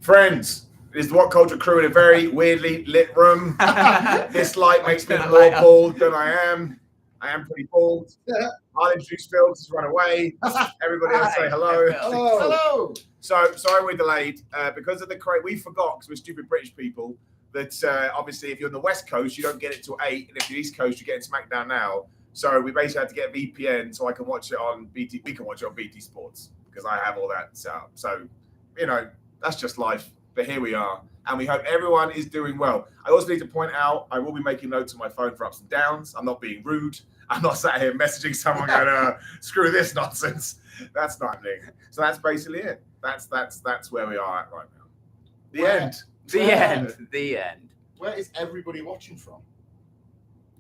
Friends, this is the WhatCulture crew in a very weirdly lit room. This light makes me more bald than I am. I am pretty bald. I'll introduce Phil, just run away. Everybody else say hello. Hello. So sorry we're delayed because of the we forgot because we're stupid British people that obviously if you're on the West Coast you don't get it till 8, and if you're East Coast you get it SmackDown now. So we basically had to get VPN so I can watch it on BT. We can watch it on BT Sports because I have all that set up. So you know that's just life. But here we are, and we hope everyone is doing well. I also need to point out I will be making notes on my phone for ups and downs. I'm not being rude. I'm not sat here messaging someone going, screw this nonsense. That's not happening. So that's basically it. That's where we are at right now. The end. Where is everybody watching from?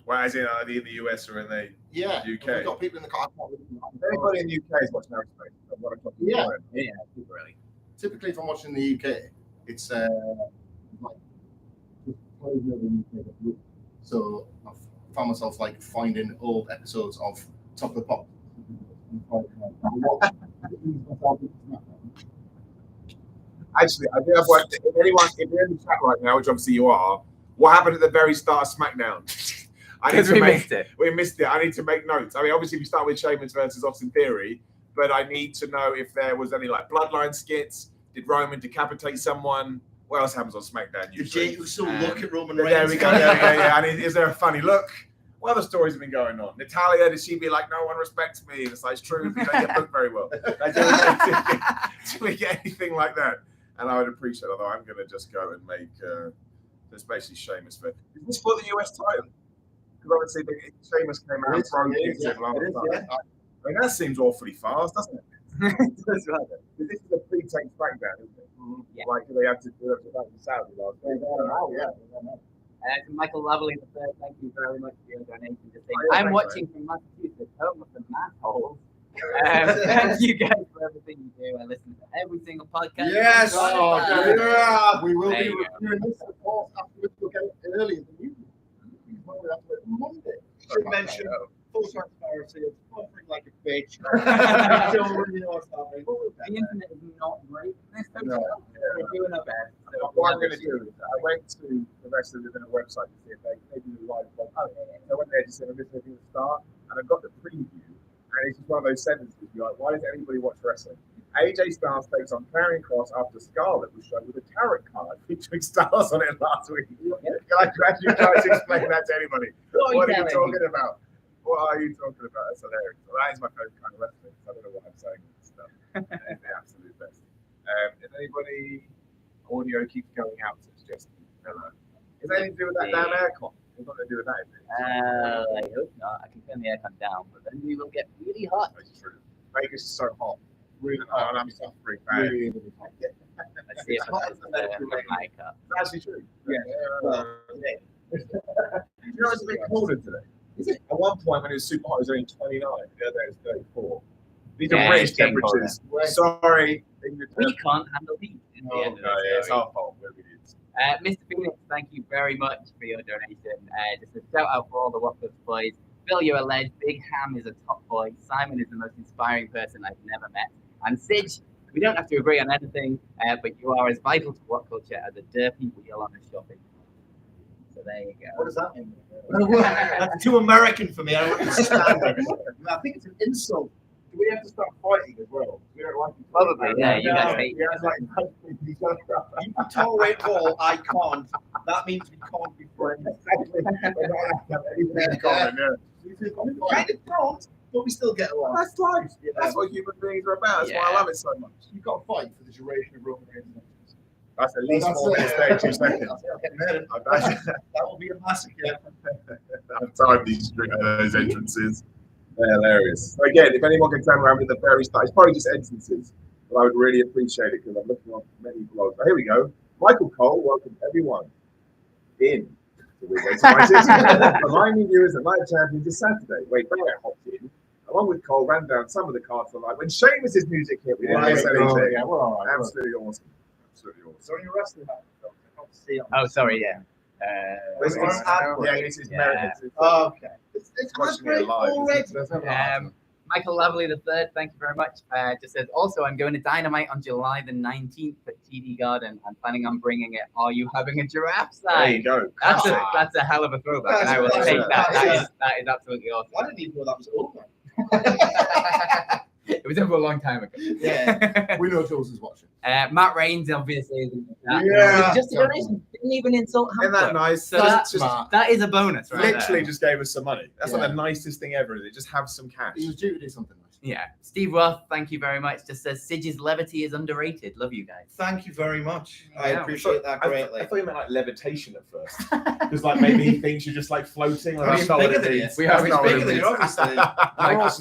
Well, as in, are they in the US or in the UK? We've got people in the car. Everybody in the UK is watching our space. Yeah, really. Typically, if I'm watching the UK, it's like so I've found myself like finding old episodes of Top of the Pop. Actually, I think I've worked. If you're in the chat right now, which obviously you are, what happened at the very start of SmackDown? We missed it. I need to make notes. I mean, obviously we start with Sheamus versus Austin Theory, but I need to know if there was any like bloodline skits. Did Roman decapitate someone? What else happens on SmackDown usually? Did Jey Uso look at Roman Reigns? There we go. Yeah. I mean, is there a funny look? What other stories have been going on? Natalia, did she be like, no one respects me? And it's like, it's true. You don't get booked very well. Do we get anything like that? And I would appreciate it, although I'm going to just go and make this basically Sheamus. Is this for the US title? Because obviously Sheamus came out and broke it. I mean, that seems awfully fast, doesn't it? This is a pre-tape SmackDown, isn't it? Yeah. Like they had to do it for Saudi last week. Michael Lovely the third, thank you very much for your donation. I'm watching from Massachusetts, home of the Massholes. Thank you guys for everything you do. I listen to every single podcast. Yes, we will be reviewing this report afterwards. We'll get it earlier than you. Monday. Should mention full transparency. It's suffering like a bitch. I don't really know what's happening. The internet is not great. We're doing our best. What I'm going to do is I went to the rest of the website to see if they do the live blog. So I went there to see if this was going to start, and I got the preview. And it's just one of those sentences. You're like, why does anybody watch wrestling? AJ Styles takes on Karrion Kross after Scarlett was shown with a tarot card featuring Styles on it last week. Can I actually try to explain that to anybody? What are you talking about? What are you talking about? That's hilarious. Well, that is my favorite kind of wrestling. I don't know what I'm saying. Stuff. It's the absolute best. If anybody audio keeps going out, so it's just hello. Is that anything to do with that damn aircon? It's not going to do with that, is it? I hope not. I can turn the aircon down, but then we will get really hot. That's true. Vegas is so hot. Really hot. I'm suffering bad. Let's see if I can the mic up. It's actually true. Yeah. You know, it's a bit colder today. Is it? At one point when it was super hot, it was only 29. The other day it was 34. These are British temperatures. Sorry. We can't handle heat. It's our fault. Mr. Phoenix, thank you very much for your donation. Just a shout out for all the WhatCulture boys. Phil, you're a ledge. Big Ham is a top boy. Simon is the most inspiring person I've never met. And Sidge, we don't have to agree on anything, but you are as vital to WhatCulture as a derpy wheel on a shopping cart. So there you go. What does that mean? That's too American for me. I don't understand it. I think it's an insult. Do we have to start fighting as well? We don't like it. Probably, yeah. You guys hate you can tolerate all, I can't. That means we can't be friends. We kind of don't, but we still get along. That's life. That's what human beings are about. That's why I love it so much. You've got to fight for the duration of Roman Reigns. That's at least 2 seconds. That will be a massacre. I've timed those entrances. They're hilarious. So again, if anyone can turn around at the very start, it's probably just entrances, but I would really appreciate it because I'm looking on many blogs. But here we go. Michael Cole, welcome everyone in. Reminding viewers that Night of Champions is Saturday. Wait, Barrett hopped in. Along with Cole, ran down some of the cards for live. When Sheamus' music hit, we didn't miss anything. Yeah, we're all right. Absolutely awesome. Absolutely awesome. So you're wrestling that. Oh, sorry, yeah. This is Meredith. Oh, okay. It's watching it live. Matt Michael Lovely III, thank you very much. Just says, also, I'm going to Dynamite on July the 19th at TD Garden. I'm planning on bringing it. Are you having a giraffe sign? There you go. That's a hell of a throwback, and I will take that. That is absolutely awesome. I didn't even know that was over. It was over a long time ago. Yeah, we know Jules is watching. Matt Raines obviously is in that. Yeah. It's just a donation. Didn't even insult Isn't that nice? So that is a bonus, right? Literally just gave us some money. That's like the nicest thing ever, is it? Just have some cash. He was due to do something nice. Yeah. Steve Roth, thank you very much. Just says Sidge's levity is underrated. Love you guys. Thank you very much. I appreciate that greatly. I thought you meant like levitation at first. Because like maybe he thinks you're just like floating. Like, that's not what it means. We are bigger than you, obviously.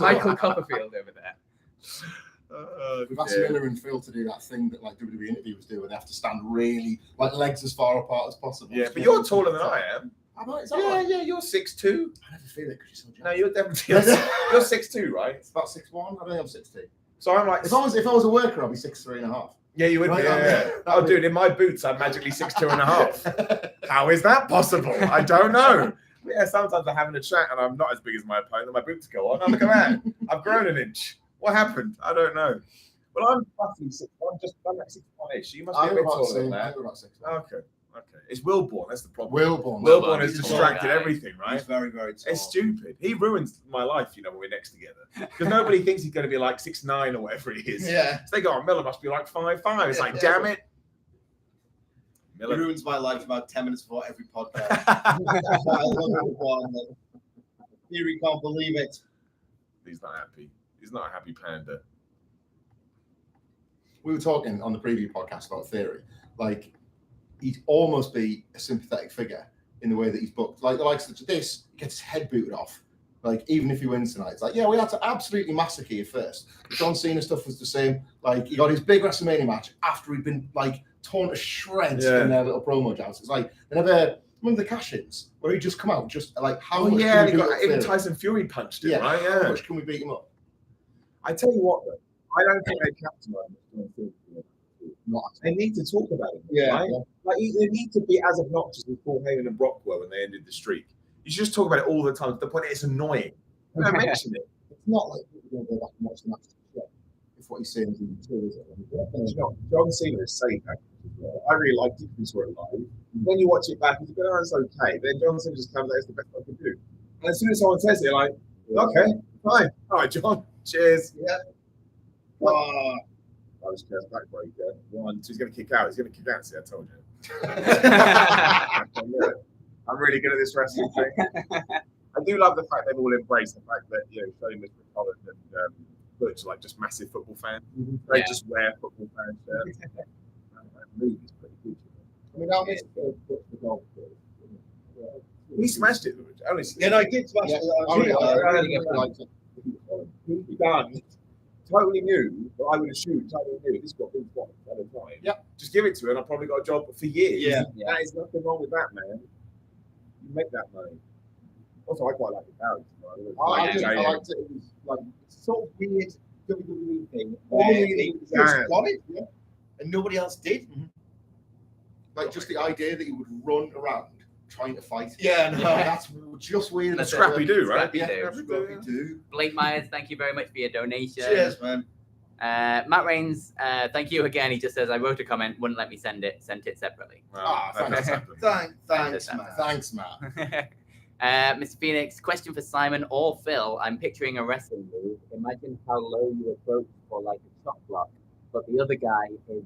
Michael Copperfield over there. We've asked Miller and Phil to do that thing that like WWE interviewers do, where they have to stand really like legs as far apart as possible. Yeah, but you're taller than I am. Yeah, you're 6'2". I never feel it because you're so giant. No, you're definitely you're 6'2", right? It's about 6'1". I don't think I'm 6'2". So I'm like, if I was a worker, I'd be 6'3.5". Yeah, you would be. Yeah. Oh, dude, in my boots, I'm magically 6'2.5". How is that possible? I don't know. Yeah, sometimes I'm having a chat and I'm not as big as my opponent, and my boots go on. Oh, look at that. I've grown an inch. What happened? I don't know. Well, I'm roughly 6'1". I'm like 6'1-ish. You must be a bit taller than that. Okay. It's Wilborn. That's the problem. Wilborn has distracted everything, right? He's very, very tall. It's stupid. He ruins my life, when we're next together. Because nobody thinks he's going to be like 6'9" or whatever he is. Yeah. So they go, oh, Miller must be like 5'5". It's like, damn it. Miller ruins my life about 10 minutes before every podcast. I love one. Theory can't believe it. He's not happy. He's not a happy panda. We were talking on the preview podcast about Theory. Like, he'd almost be a sympathetic figure in the way that he's booked. Like, the likes of this, he gets his head booted off. Like, even if he wins tonight, it's like, yeah, we had to absolutely massacre you first. John Cena stuff was the same. Like, he got his big WrestleMania match after he'd been, like, torn to shreds in their little promo jams. It's like, they never... Remember the cash-ins where he just come out, just like, how much can we beat even Tyson Fury punched him, right? Yeah. How much can we beat him up? I tell you what, though, I don't think they capitalize. They need to talk about it. Right? Like they need to be as obnoxious as Paul Heyman and Brock were when they ended the streak. You should just talk about it all the time. To the point it's annoying. Don't mention it. It's not like people are going to go back and watch the match. If what he's saying is even true, is it? John Cena is saying that. I really liked it because we saw it live. When you watch it back, it's okay. Then John Cena just comes out, it's the best I can do. And as soon as someone says it, you're like, okay, fine. All right, John. Cheers. Yeah. I was just backbreaker. 1, 2, he's going to kick out. He's going to kick out. See, I told you. I'm really good at this wrestling thing. I do love the fact they've all embraced the fact that, Sheamus, Holland, and Butch are like just massive football fans. They just wear football fan shirts. That movie's pretty good. I mean, I missed the golf. He smashed it. I did smash it. He done. Totally new, but I would assume totally new. This got been what at a time. Yeah. Just give it to her, and I've probably got a job for years. Yeah. That is nothing wrong with that, man. You make that money. Also, I quite like the Barry. I liked it. It was like sort of weird WWE thing. He just got it, and nobody else did. Mm-hmm. Like just the idea that he would run around trying to fight. That's just weird. That's Scrappy Doo, right? Scrappy Doo. Blake Myers, thank you very much for your donation. Cheers, man. Matt Raines, thank you again. He just says, I wrote a comment, wouldn't let me send it, sent it separately. Thanks, Matt. Thanks, Matt. Mr. Phoenix, question for Simon or Phil. I'm picturing a wrestling move. Imagine how low you approach for like a chop block, but the other guy is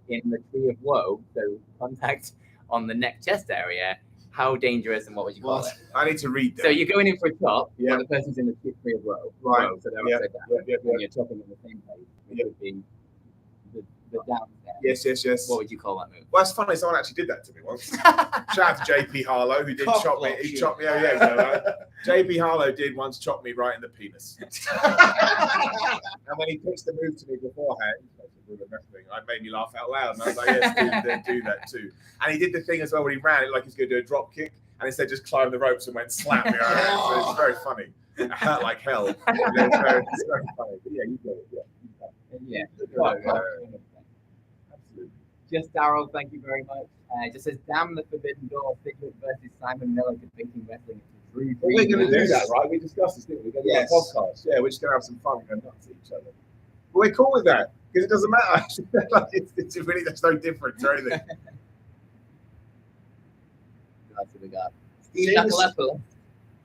in the tree of woe, so contact on the neck chest area. How dangerous and what would you call it? I need to read that. So you're going in for a chop, but the person's in the tree of woe. Right. So they're upside down. And you're chopping in the same place. It would be the down there. Yes. What would you call that move? Well, it's funny. Someone actually did that to me once. Shout out to JP Harlow, who did chop me. He chopped me. JP Harlow did once chop me right in the penis. And when he pitched the move to me beforehand, I made me laugh out loud. And I was like, yes, dude, do that too. And he did the thing as well when he ran it like he's going to do a drop kick. And instead just climbed the ropes and went slap me. So it's very funny. It hurt like hell. It's very funny. But yeah, you got it. Yeah. Absolutely. Just Daryl, thank you very much. Just says, damn the Forbidden Door, Figment versus Simon Miller debating wrestling Drew Well, we're going to do Yes. that, right? We discussed this, didn't we? We're going to Yes. do a podcast. Yeah, we're just going to have some fun and go nuts at each other. But we're cool with that because it doesn't matter. Like, it's really, there's no difference or anything. That's what we got.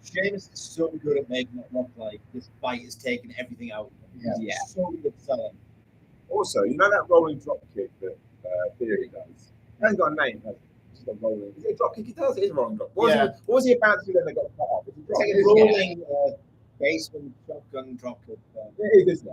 Sheamus is so good at making it look like this fight is taking everything out. Yeah. So good at selling. Also, you know that rolling drop kick that Theory does? It hasn't got a name, has it? It's just a rolling. Is it a drop kick? He does. It is a rolling drop. What was he about to do then they got cut off? It's a drop It's like kick. a rolling basement shotgun drop kick. It is, yeah.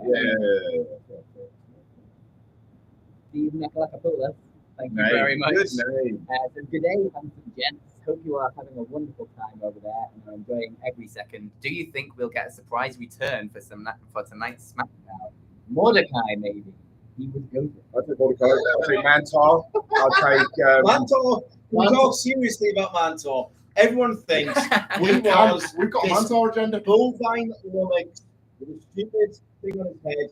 Steve Nakalakapoulos, thank you Name. very much. Good name. So good day, handsome gents. Hope you are having a wonderful time over there and are enjoying every second. Do you think we'll get a surprise return for tonight's SmackDown? Mordecai, maybe. He was good. I'll take Mordecai. I'll take Mantar. I'll take. Mantor. We talk seriously about Mantor. Everyone thinks we've got a Mantor agenda. Bovine Lomix with a stupid thing on his head.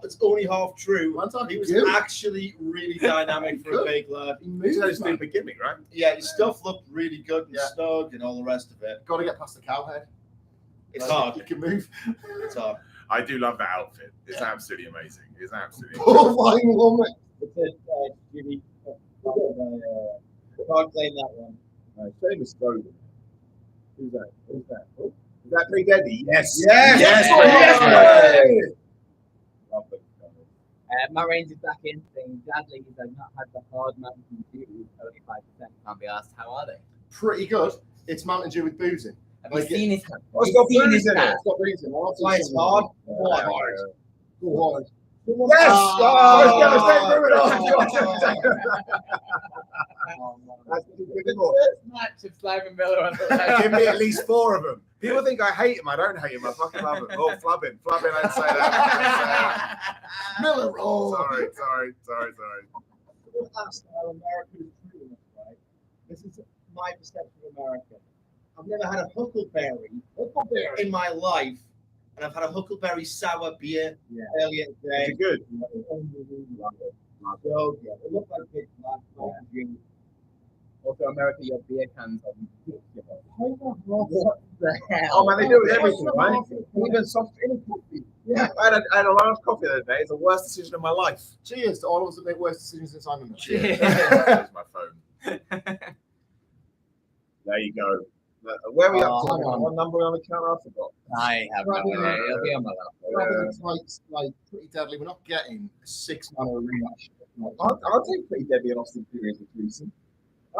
It's only half true. He was actually really dynamic for a big lad. He's got a stupid gimmick, right? Yeah, his stuff looked really good and snug and all the rest of it. Got to get past the cow head. It's hard. You can move. It's hard. I do love that outfit. It's absolutely amazing. It's absolutely Bovine woman. It's a Jimmy. Can't claim that one. Famous Logan. Who's that? Who's that? Oh, is that Pretty Deadly? Yes. Yes. Yes. Love them. Matt Reigns is back in, saying Dudley has not had the hard Mountain Dew, only 5%. Can't be asked, how are they? Pretty good. It's Mountain Dew with boozing. Have you seen his hand? Oh, it's got Seen booze his in it. hand? It's got boozing. Why it's hard? Go on. Yes! That's First match of Simon Miller on the Give me at least 4 of them. People think I hate him. I don't hate him. I fucking love him. Oh, flubbing. Flubbing, I'd say that. Miller roll. Sorry. That's how America is treating us, right? This is my perception of America. I've never had a huckleberry in my life, and I've had a huckleberry sour beer earlier today. Is it good? So good. It looked like big black drink. Also, America, your beer cans are ridiculous. What the hell? Oh man, they do it with everything, right? Even soft coffee. Yeah, I had a large coffee the other day. It's the worst decision of my life. Cheers to all of us that make worse decisions than Simon Miller. Cheers. There's my phone. There you go. Where are we up to? hang on. What number are we on the counter? I forgot. I have no idea. It'll be on my lap. Rather than fights like Pretty Deadly, we're not getting a 6-man rematch. I'll take Pretty Deadly and Austin Theory as a threesome.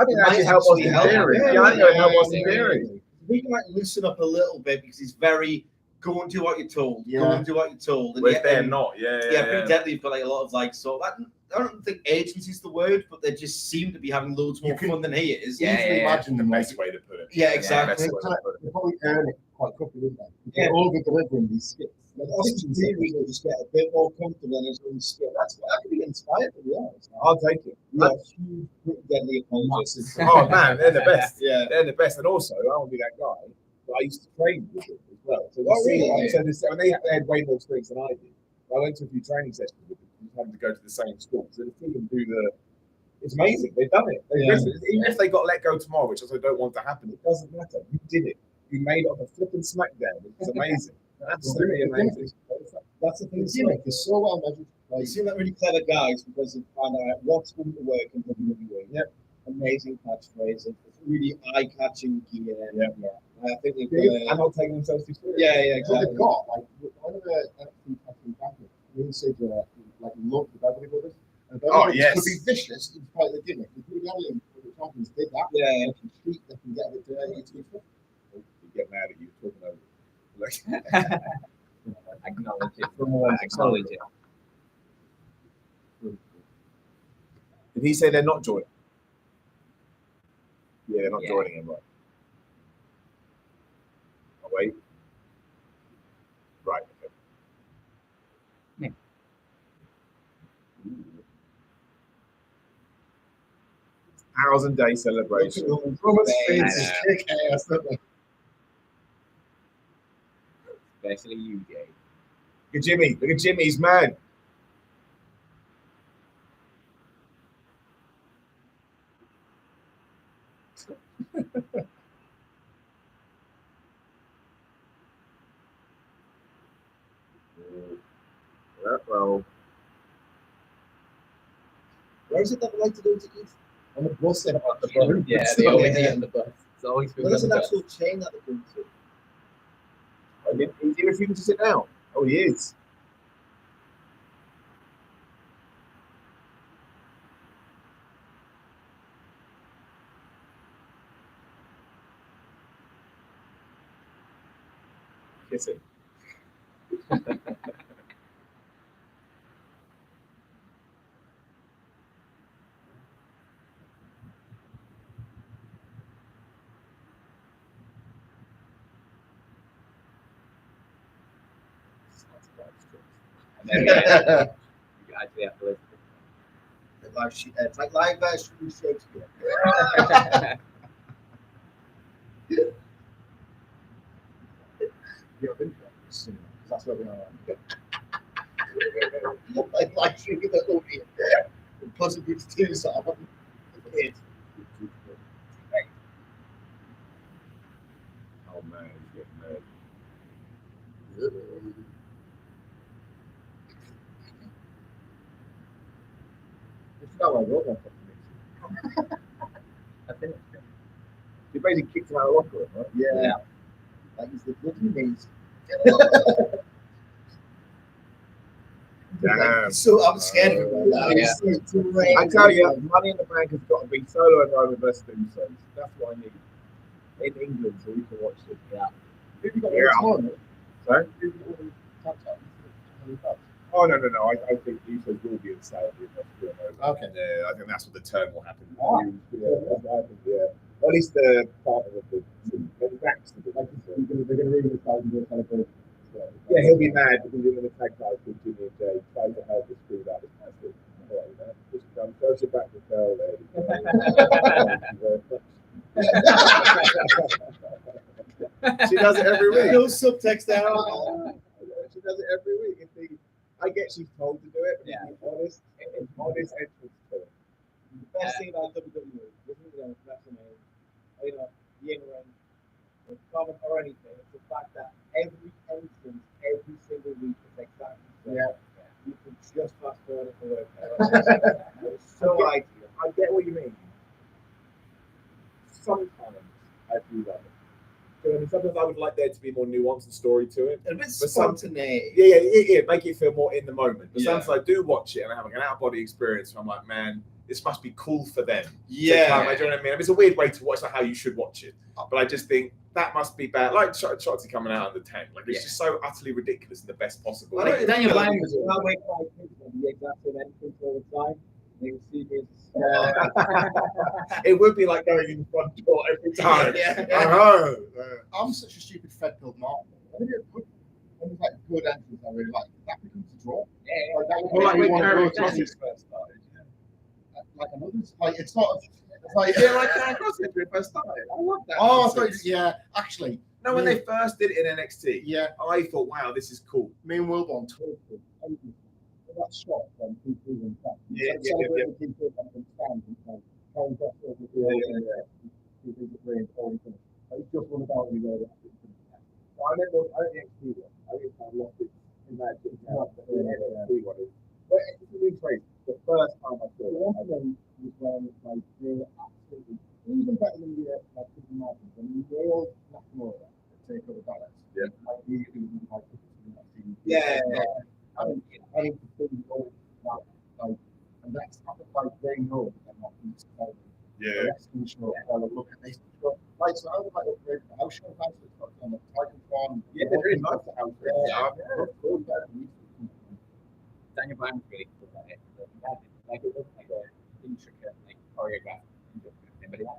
I think It that actually might help actually Austin help. Theory. Yeah, Yeah, I think it would help yeah, Austin yeah, Theory. We can like loosen up a little bit because he's very go and do what you're told. Go Yeah. and do what you're told. And Whereas they're not. Yeah. Pretty Deadly have got like a lot of like sort of, I don't think agency is the word, but they just seem to be having loads more fun than he is. Yeah, Easily imagine The them best way to put it. Yeah, They exactly. probably earn it quite quickly, wouldn't they? Yeah. They're over-delivering these skits. Like Austin Theory will just get a bit more comfortable in his own skin. That's what I could be inspired to be honest. I'll take it. Yeah, huge Pretty Deadly apologists. Oh man, they're the best. Yeah. They're the best. And also, I want to be that guy, but I used to train with them as well. So, Oh, really? when they had way more experience than I did. I went to a few training sessions with them, having to go to the same school. So to see them do it's amazing. They've done it. Even if they got let go tomorrow, which I also don't want to happen, It doesn't matter. You did it. You made it on a flipping SmackDown. It's amazing. Absolutely amazing. That's the thing. The gimmick is so well measured. You seem like really clever guys because they find out what's going to work in WWE. Yep. Amazing catchphrase. It's really eye-catching gear. Yeah. I think they've And got not taking themselves too seriously. yeah, So exactly. they've got, like, one of the really said, like, love the Beverly Brothers. And the Beverly Brothers yes. could be vicious in spite of the gimmick. The Pretty Deadly and the champions did that. Yeah. They can cheat, they can get a bit dirty, it's good stuff. You get mad at you talking over. Like, Acknowledge it. Acknowledge it. did he say they're not joining? Yeah, they're not Yeah. joining him, right? Oh, wait. Right. Okay. Yeah. Ooh. 1,000-day celebration. Roman's I faces know. kick ass, don't they? Especially you, Jay. Look at Jimmy. Look at Jimmy. He's mad. Where is it that they like to go to eat? On the bus. On the bus. Yeah, they always eat on the bus. It's always food Well, there's on an the bus. actual chain that they go to. Is he refusing to sit down? Oh, he is. Kissing. And then you actually have to listen. It's like live version of Shakespeare. You're interested. That's where we are. Like shooting the movie. Possibly to do something. Kids. Oh man, he's getting mad. It's not like robot. I think He basically kicked him out of the locker room, right? Yeah. Like he's the bloody knees. Damn. So I'm scared of him right now. Yeah. It's so great. I tell you, Money in the Bank has got to be solo and Roman versus Usos. That's what I need in England, so we can watch it. Yeah. Who've you got Yeah. tomorrow? Sorry? Who've you got all the tap taps? Oh no! I think Usos will be in Saudi. Okay. Yeah, I think that's what the turn will happen. Ah. Yeah, I think, yeah. Or at least the partner of the team. Maybe Dax to do it. They're going to read this out and do a celebration. Yeah, he'll be mad because he's in the tag title with Jimmy and Jay, trying to help us through that. Just throw it back to Pearl there. She does it every week. No subtext there. She does it every week. I get she's told to do it, but Yeah. it's honest entrance to it. The best thing about WWE, isn't it? WrestleMania, you know, the in-ring, the comment or anything. It's the fact that every entrance, every single week is exactly the same. Yeah. You can just fast forward it for work. It's so ideal. I get what you mean. Sometimes I do that. I mean, sometimes I would like there to be more nuance and story to it. A bit But some- spontaneity. Yeah, make it feel more in the moment. But Yeah. sometimes I do watch it and I have like an out-of-body experience and I'm like, man, this must be cool for them. Yeah. To come, do you know what I mean? It's a weird way to watch, like how you should watch it. But I just think that must be bad. Like Shotzi coming out of the tank. Like it's just so utterly ridiculous in the best possible I way. think Daniel Bryan was was- I wait 5 minutes on the exact same entrance all the time. They will see me as It would be like going in the front door every time. Yeah. I'm such a stupid fed-filled mark. I think it's good. When it's like good entrance, I really like. That becomes a draw. Yeah. Like, that Well, would like make me when want to Karen go to Cross first started. like another. Like it's not. It's like Yeah, like Karen Cross when it first started. I love that. Oh, I nonsense. thought, yeah. Actually, No, when they first did it in NXT, yeah. I thought, wow, this is cool. Me and Wilborn talked. That shot when people went back. Yeah. Celebrating people and stand and like Karen Cross over the field and people are playing all the things. It's just one about you know that. I remember I think NXT one. I think I lost it in that NXT one. But it's a new phrase. The first time I saw The it. one of them was when like they were absolutely even better than the like Cookie Martin. When we nailed Nakamura to take over balance. Yeah. Like we like Yeah. I think the thing was that like and that's like they know that not each time. Yeah. Wrestling show, they'll look at this. Like so I would like upgrade the house show house it's got on the Titan Farm. Yeah, they're really nice to have. Daniel Bryan was really cool at it. Like it wasn't like an intricate, like choreographed thing, but it had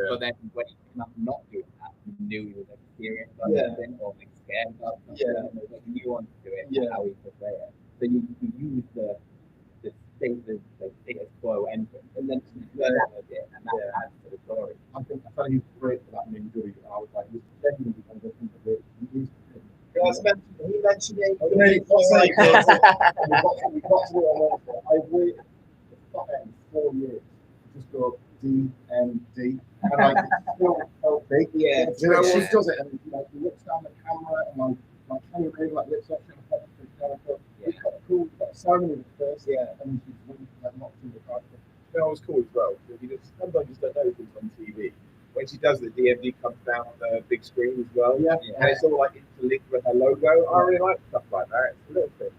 But then when he came up not doing that, you knew he was like serious about it, or like scared about it. Yeah. There was like a nuance to it, Yeah. how he portrayed it. So you use the status quo entrance, and then and that adds to the story. I think I thought he was great for that in Injury. I was like, he's genuinely kind of looking for it. He mentioned it. We got to it. I waited for 4 years to just go DMD. And like, it still felt big. Yeah. You know, she does it and like, he looks down the camera and like Kenny Ray, like, looks up and we've got a cool ceremony at first. Yeah. And she's really like, not through the crowd. know what's cool as well? Sometimes you just don't know things on TV. When she does the DMD comes down on the big screen as well. Yeah. And it's all like interlinked with her logo. I really like stuff like that. It's a little thing.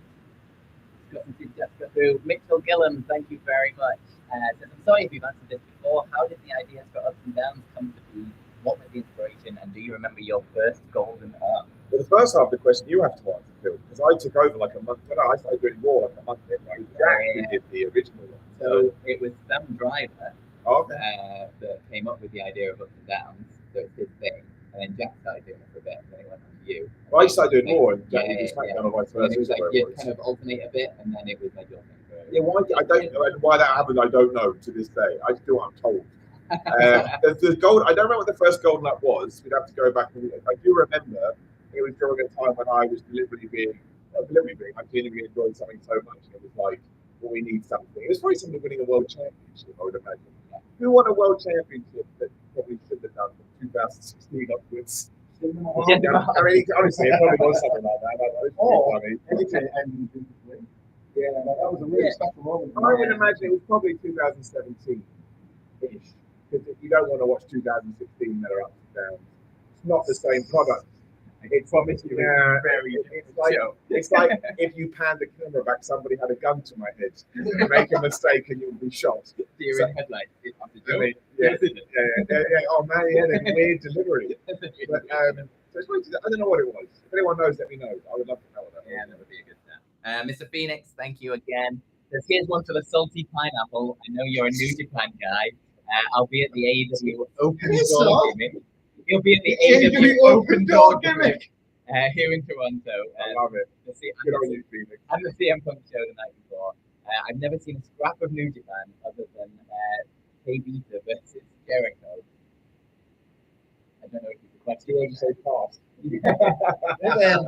Got some suggestions through. Mitchell Gillam, thank you very much. Says, I'm sorry if you've answered this before. How did the ideas for Ups and Downs come to be? What was the inspiration? And do you remember your first golden arm? Well, the first half of the question you have to answer, Phil, because I took over like a month. I started doing more like a month ago. Jack who did the original one. So it was Sam Driver Okay. that came up with the idea of Ups and Downs. So it's his thing. And then Jack started doing it for a bit, and then it went on to you. Well, I started doing more, and Jack Yeah, did SmackDown on vice And versa. it was like where it you was. kind of alternate a bit, and then it was like your thing. Yeah, why? I don't know, and why that happened. I don't know to this day. I just do what I'm told. The gold. I don't remember what the first golden up was. We'd have to go back. I do remember it was during a time when I was I genuinely enjoyed something so much. It was like, well, we need something. It was probably something winning a world championship, I would imagine. Who won a world championship that probably should have done from 2016 upwards? I mean, honestly, it probably was something like that. It was pretty funny. Yeah, That was a really special moment. I would imagine it was probably 2017-ish, because you don't want to watch 2016 that are up and down. It's not the same product. It's obviously very. It's like if you pan the camera back, somebody had a gun to my head. You make a mistake and you'll be shot. Deer in headlights. I mean, yeah. Oh man, yeah, they're weird delivery. But so it's, I don't know what it was. If anyone knows, let me know. I would love to know what that was. Yeah, that would be a good start. Mr. Phoenix, thank you again. Here's one for the salty pineapple. I know you're a New Japan guy. I'll be at the AEW open door gimmick. He'll be at the AEW open door gimmick here in Toronto. I love it. Good on you, Phoenix. And the CM Punk show the night before. I've never seen a scrap of New Japan other than K-Beta versus Jericho. I don't know if it's a question. You want to say pass?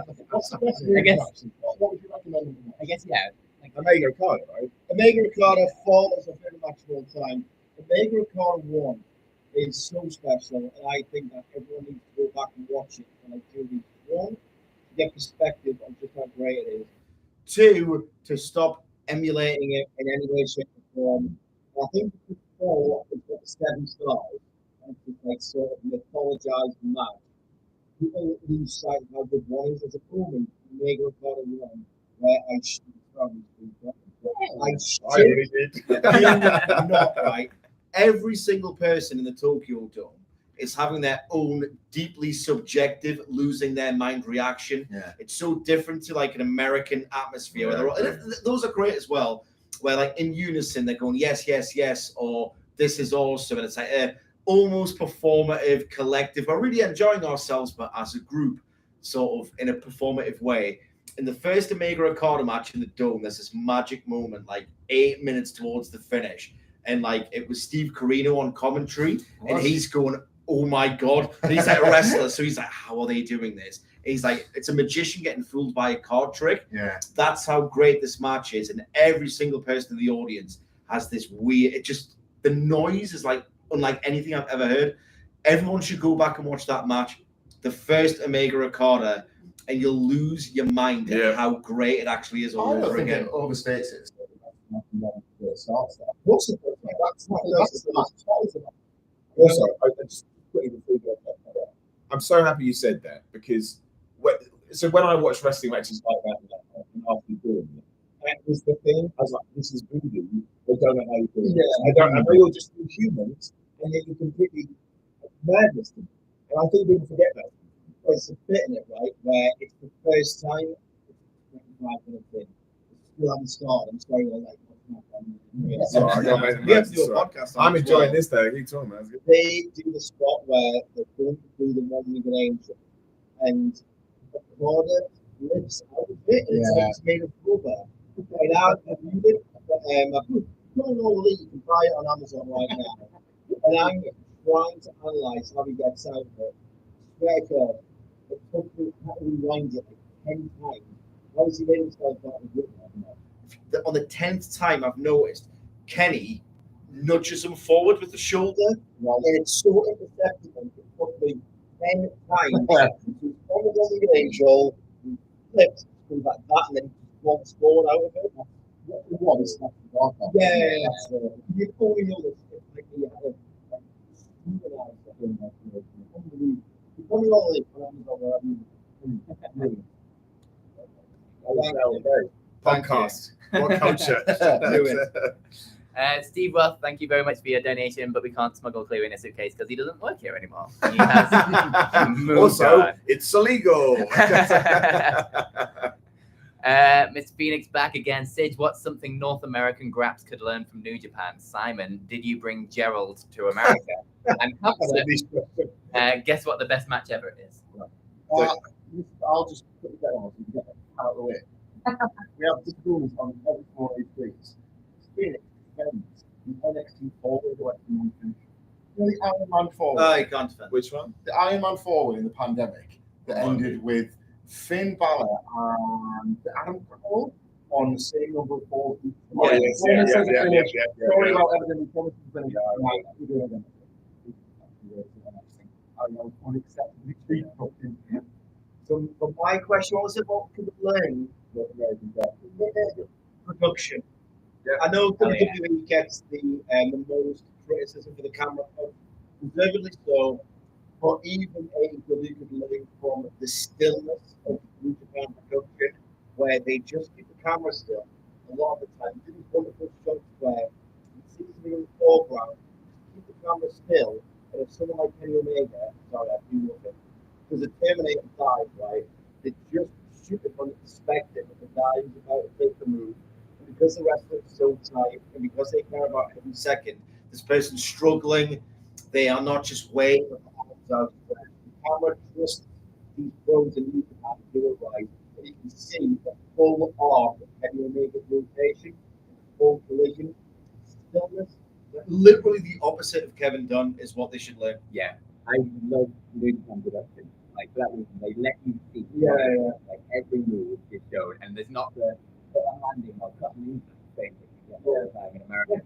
What's the question? I guess. What would you recommend? I guess, yeah. Like, Omega Okada, right? Omega Okada 4 is a favorite match of all time. Omega Okada 1 is so special, and I think that everyone needs to go back and watch it. And I do need one, to get perspective on just how great it is. Two, to stop emulating it in any way, shape, or form. I think 4 is got 7 stars, and to like sort of mythologize the match. People lose sight of how good one is as a moment. Omega Okada 1, where I should from. I really did. Not right. Every single person in the Tokyo Dome is having their own deeply subjective, losing their mind reaction. Yeah. It's so different to like an American atmosphere. Where those are great as well, where like in unison they're going yes, yes, yes, or this is awesome, and it's like almost performative, collective. We're really enjoying ourselves, but as a group, sort of in a performative way. In the first Omega Okada match in the Dome, there's this magic moment, like 8 minutes towards the finish. And like it was Steve Corino on commentary, and he's going, "Oh my god!" And he's like a wrestler, so he's like, "How are they doing this?" And he's like, "It's a magician getting fooled by a card trick." Yeah, that's how great this match is, and every single person in the audience has this weird. It just the noise is like unlike anything I've ever heard. Everyone should go back and watch that match, the first Omega Okada, and you'll lose your mind at how great it actually is all over again. It overstates it. What's the Also, I just quickly before we go back, I'm so happy you said that because when I watch wrestling matches like that and after doing it, that was the thing. I was like, this is voodoo. I don't know how you do it. Yeah, I know you're just humans, and yet you're completely madness to me. And I think people forget that. There's a bit in it, right, where it's the first time it's 25 minutes in. Still haven't started. I'm sorry, like. We have to do a podcast. I'm enjoying this though. Keep talking, man. They do the spot where they're going through the one with an angel, and the border lips out of it, and it's like it's made of rubber. And I reviewed it, I don't know you can buy it on Amazon right now, and I'm trying to analyze how he gets out of it. Swear to God, it took me to rewind it like 10 times. How has he made himself out of it? On the 10th time, I've noticed Kenny nudges him forward with the shoulder, and it's so imperceptible. It took me 10 times. He's on the one with the angel, he flips, comes like that, and then walks forward out of it. What it was, Yeah. You probably know this. Like the Podcast. WhatCulture. Steve Roth, thank you very much for your donation, but we can't smuggle Clear in a suitcase because he doesn't work here anymore. He has moved Also, on. it's illegal. Mr. Phoenix back again. Sige, what's something North American graps could learn from New Japan? Simon, did you bring Gerald to America? And guess what the best match ever is? I'll just put it down so you can get that out of the way. We have disagreements on every 4 weeks. Phoenix defends the NXT forward or the Iron Man forward. Oh, you can't defend. Which one? The Iron Man forward in the pandemic that ended with Finn Balor and Adam Cole on the same number of 4 weeks. Sorry about everything. We promised to finish. We're doing it again. I know, unacceptably cheap. So, but my question was about could learn production. Yeah. I know WWE gets the most criticism for the camera, deservedly so. But even AEW could learn from the stillness of New Japan production, where they just keep the camera still. A lot of the time, these wonderful shots where you see something in the foreground, keep the camera still, and if someone like Kenny Omega, sorry, I do love it, because the Terminator died, right? They just shoot it from the perspective of the guy who's about to take the move. And because the wrestler is so tight, and because they care about every second, this person's struggling, they are not just waiting for the arms out. The camera trusts these pros and New Japan to do it right. And you can see the full arc of Kenny Omega's rotation, the full collision, stillness. Literally the opposite of Kevin Dunn is what they should learn. Yeah, I love New Japan production. Like for that reason, they let you see. Like every move is shown, and there's not the landing or cutting thing that you get all the time in America.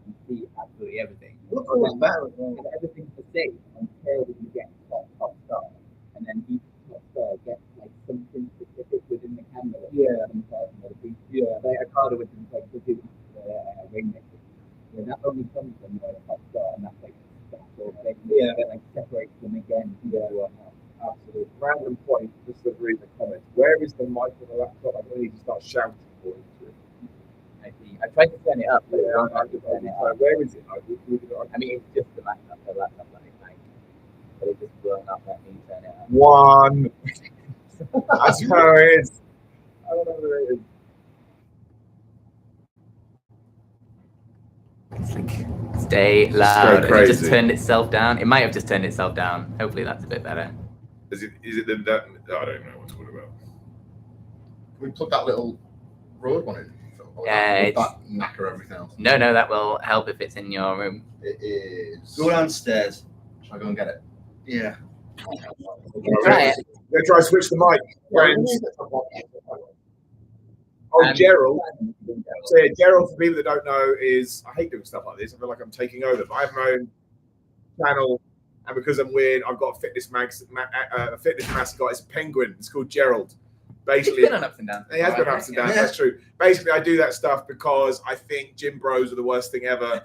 You see absolutely everything. And everything's the same until you get top star, and then each top star gets like something specific within the camera. Like a card which is like the ring mixing. That only comes from the top star, and that's like special thing. That like separates them again. Absolutely. Random point, just to read the comments. Where is the mic on the laptop? I don't need to start shouting for it. I tried to turn it up, but where is it? I mean, it's just the laptop that I like. But it's just blowing up that means turn it up. One. That's where it is. I don't know where it is. It's like, stay loud. And it just turned itself down. It might have just turned itself down. Hopefully that's a bit better. Is it that? I don't know what to talk about. Can we plug that little road one in? Yeah, that knacker everything else. No, that will help if it's in your room. It is. Go downstairs. Shall I go and get it? Yeah. Try it. Let's try to switch the mic, friends. Oh, Gerald. So yeah, Gerald, for people that don't know, is I hate doing stuff like this. I feel like I'm taking over, but I have my own channel, and because I'm weird, I've got a fitness mascot. It's a penguin. It's called Gerald. Basically, he's been on ups and downs. He has been ups and downs. That's true. Basically, I do that stuff because I think gym bros are the worst thing ever.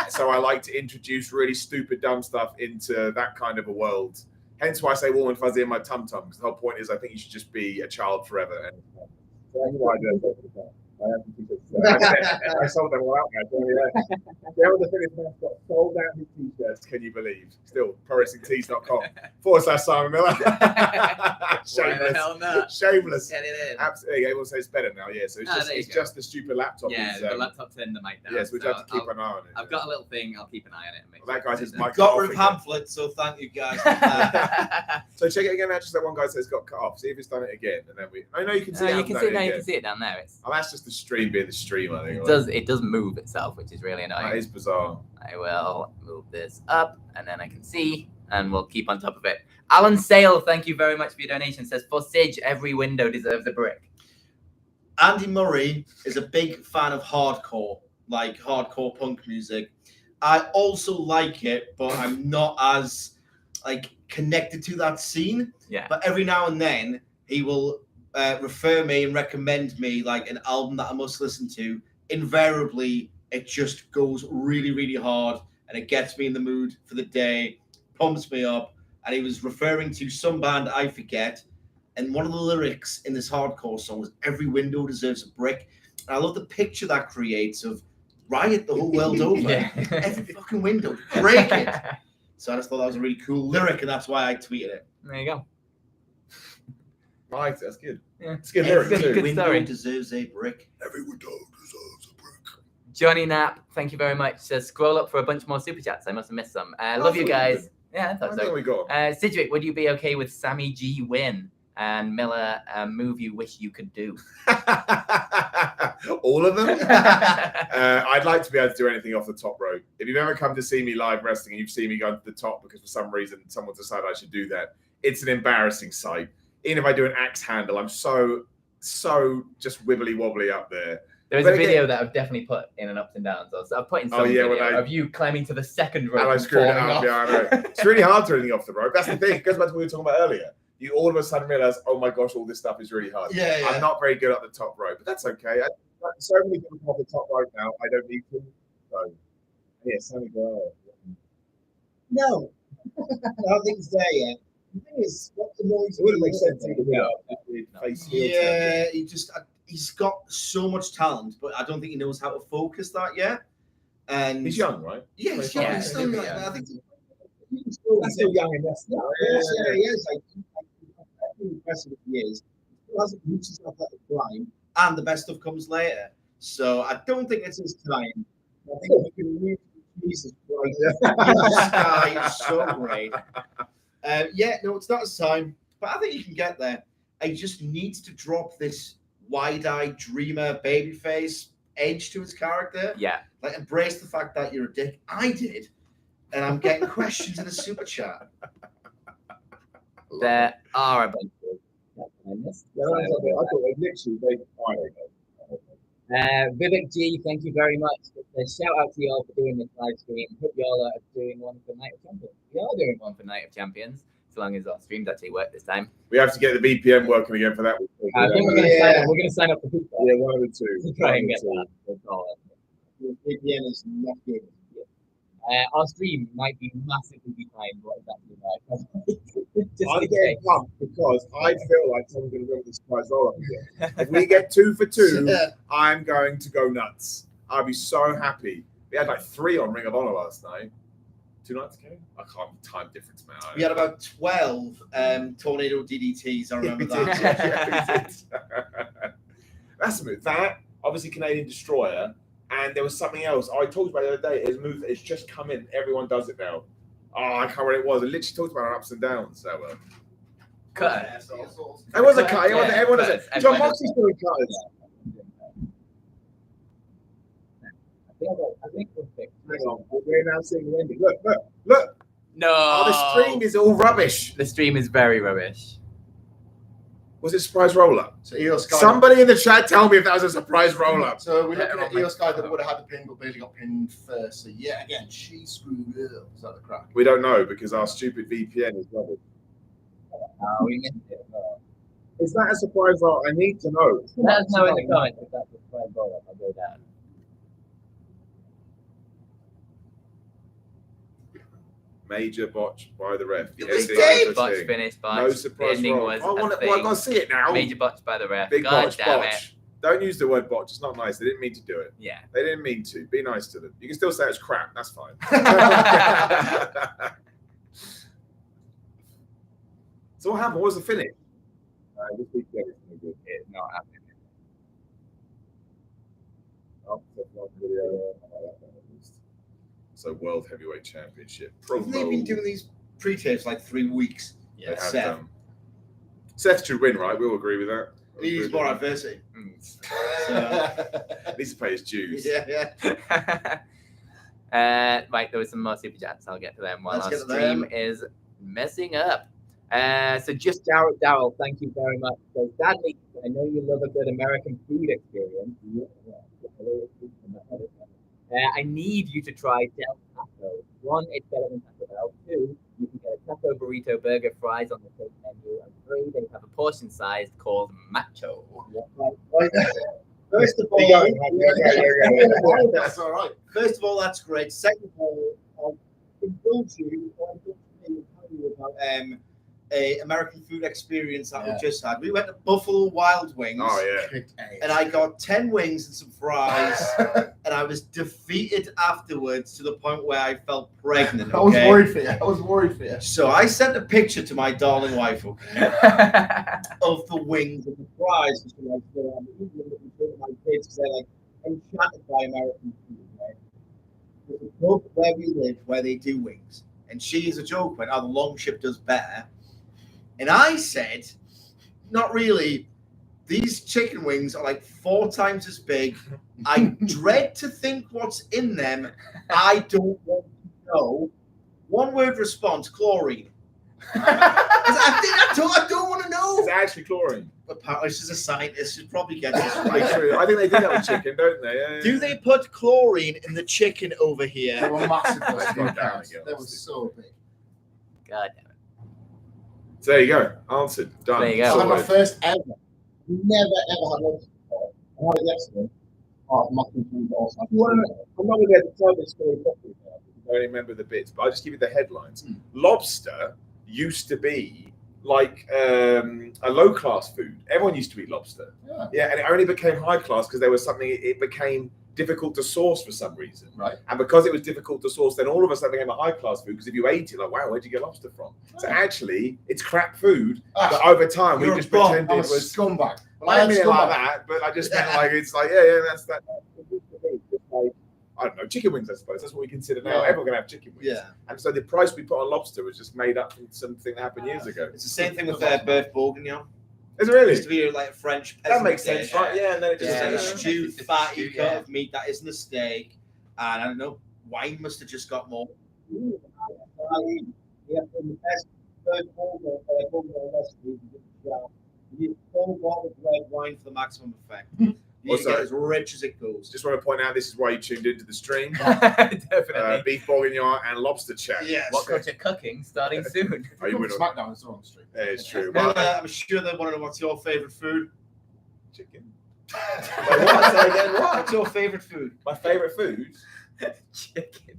So I like to introduce really stupid, dumb stuff into that kind of a world. Hence why I say warm and fuzzy in my tum tum. Because the whole point is, I think you should just be a child forever. And I sold them all out now. Gerald the Fitness Mascot sold out his t-shirts. Can you believe? Still, prowrestlingtees.com/Simon Miller. Shameless. Hell no. Shameless. Get it in. Absolutely. Everyone says it's better now. Yeah. So it's just the stupid laptop. Yeah, the laptop turned the mic down. Yes, we have to keep an eye on it. I've got a little thing. I'll keep an eye on it. That guy says Mike. Got rid of pamphlets, so thank you guys. So check it again. Just that one guy says got cut off. See if it's done it again, and then we. I know you can see. You can see it down there. Oh, that's just the stream being the stream. I think it does move itself, which is really annoying. That is bizarre. I will move this up, and then I can see, and we'll keep on top of it. Alan Sale, thank you very much for your donation. Says for Sige, every window deserves a brick. Andy Murray is a big fan of hardcore punk music. I also like it, but I'm not as connected to that scene. Yeah. But every now and then he will refer me and recommend me an album that I must listen to invariably it just goes really, really hard, and it gets me in the mood for the day, pumps me up. And he was referring to some band I forget, and one of the lyrics in this hardcore song was "Every window deserves a brick." And I love the picture that creates of riot the whole world over. Every fucking window, break it. So I just thought that was a really cool lyric, and that's why I tweeted it. There you go. Right, that's good. Yeah. It's good It's lyric good too. Window story. deserves a brick. Every window deserves a brick. Johnny Knapp, thank you very much. Says scroll up for a bunch more super chats. I must have missed some. Love you guys. Yeah, I thought so. We got. Sidgwick, would you be okay with Sammy G win and Miller move you wish you could do? All of them. I'd like to be able to do anything off the top rope. If you've ever come to see me live wrestling and you've seen me go to the top because for some reason someone decided I should do that, it's an embarrassing sight. Even if I do an axe handle, I'm so just wibbly wobbly up there. There's a video that I've definitely put in an ups and downs. I've put in some video of you climbing to the second rope. And I screwed it up. Off. Yeah, I know. It's really hard to do anything off the rope. That's the thing. It goes back to what we were talking about earlier. You all of a sudden realize, oh my gosh, all this stuff is really hard. Yeah. I'm not very good at the top rope, but that's okay. So many people come off the top rope now. I don't need to. So, yeah, Sammy Guevara. No, I don't think it's there yet. The thing is, what annoys It wouldn't make sense either. Yeah, he's got so much talent, but I don't think he knows how to focus that yet. And He's young, right? Yeah, he's young. Yeah, He's still young. yeah. I think He's still young in wrestling. yeah, he is. Impressive he is. He hasn't reached his athletic prime, and the best stuff comes later. So I don't think it's his time. I think he can really, Jesus Christ, this guy is so great. No, it's not his time, but I think he can get there. He just needs to drop this wide-eyed dreamer babyface edge to his character. Yeah. Like embrace the fact that you're a dick. I did, and I'm getting questions in the super chat. There are a bunch of I thought they literally Vivek G, thank you very much. Shout out to y'all for doing this live stream. Hope y'all are doing one for Night of Champions. We are doing one for Night of Champions, as long as our streams actually work this time. We have to get the VPN working again for that. I think we're going to sign up for people. Yeah, one of the two. To try and get that. VPN is not good. Our stream might be massively behind what is actually live. I'm getting pumped because I feel like someone's going to go with the surprise roll up again. If we get 2 for 2, I'm going to go nuts. I'll be so happy. We had like 3 on Ring of Honor last night. 2 nights ago? I can't time difference, man. We had about 12 tornado DDTs. I remember that. That's smooth. That, obviously, Canadian Destroyer. And there was something else. I talked about it the other day. It's moved. It's just come in. Everyone does it now. Oh, I can't remember what it was. I literally talked about it on Ups and Downs. So, Cut. It was a cut. Everyone does it. John Moxley's doing cutters. I think we're fixed. Hang on. We're now seeing the ending. Look. No. Oh, the stream is all rubbish. The stream is very rubbish. Was it surprise roll-up? So Io Sky. Somebody in the chat tell me if that was a surprise roll-up. So we're looking at Io Sky that would have had the pin, but Bailey got pinned first. So yeah, again, she screwed up. Is that the crack? We don't know because our stupid VPN is rubbish. We missed it. Is that a surprise roll? I need to know. Let us know in the comments if that's a surprise roll-up. I'll go down. Major botch by the ref. Yes, Botch finish, botch. No surprise The ending roll. was I want to see it now. Major botch by the ref. Big God botch, damn botch. it. Don't use the word botch. It's not nice. They didn't mean to do it. Yeah. They didn't mean to. Be nice to them. You can still say it's crap. That's fine. So what happened? What was the finish? This week, It's not happening. So World Heavyweight Championship. Haven't they been doing these pre-tapes like 3 weeks? Yeah. They have Seth. done. Seth should win, right? We all agree with that. He's more adversity. Needs to pay his dues. Yeah. Right, there was some more super chats. I'll get to them while Let's our get to stream them. is messing up. So just Darryl, thank you very much. So sadly, I know you love a good American food experience. I need you to try Del Taco. 1, it's better than Taco Bell. 2, you can get a taco burrito, burger, fries on the same menu. And 3, they have a portion size called Macho. First of all, That's all right. First of all, that's great. Second of all, I'll indulge you or indulge me and tell you about a American food experience that we just had. We went to Buffalo Wild Wings. Oh yeah. And I got 10 wings and some fries, and I was defeated afterwards to the point where I felt pregnant. I was worried for you. So I sent a picture to my darling wife, of the wings and the fries. And she like, I'm eating my kids because they're like enchanted by American food. Right? There's a pub where we live where they do wings, and she is a joke about how the Longship does better. And I said, not really. These chicken wings are like 4 times as big. I dread to think what's in them. I don't want to know. One word response: chlorine. I don't want to know. It's actually chlorine. Apparently, she's a scientist. She'd probably get this I right. think they do that with chicken, don't they? Yeah, Do they put chlorine in the chicken over here? They were massive. They They were so big. God. So there you go. Answered. Done. There you go. I had my first ever. Never ever had lunch before. I had it yesterday. Oh, mushroom food also. I'm not going to tell this story properly now because I don't remember the bits, but I'll just give you the headlines. Lobster used to be like a low class food. Everyone used to eat lobster. Yeah, and it only became high class because there was something. It became difficult to source for some reason. Right. And because it was difficult to source, then all of a sudden it became a high class food because if you ate it, like, wow, where'd you get lobster from? So actually, it's crap food. But over time, we just pretended it was scumbag. I don't mean it like that, but I just meant like it's like that's that. Like, I don't know, chicken wings. I suppose that's what we consider now. Everyone can have chicken wings. Yeah. And so the price we put on lobster was just made up from something that happened years ago. It's the same thing with Bœuf Bourguignon. Is it really? It used to be like a French. That makes sense, right? Yeah, and then it just a stewed, fatty stew, cut of meat that isn't a steak, and I don't know, wine must have just got more. Yeah, the best Bœuf Bourguignon recipe. You need 4 bottles of red wine for the maximum effect. You Also, get as rich as it goes. Just want to point out this is why you tuned into the stream. Definitely. Beef bourguignon and lobster chat. Yes. WhatCulture cooking starting soon. Oh, you would SmackDown is on the street. Yeah, it's true. Well, I'm sure they want to know what's your favorite food. Chicken. Wait, what? Say again, what? What's your favorite food? My favorite food? Chicken.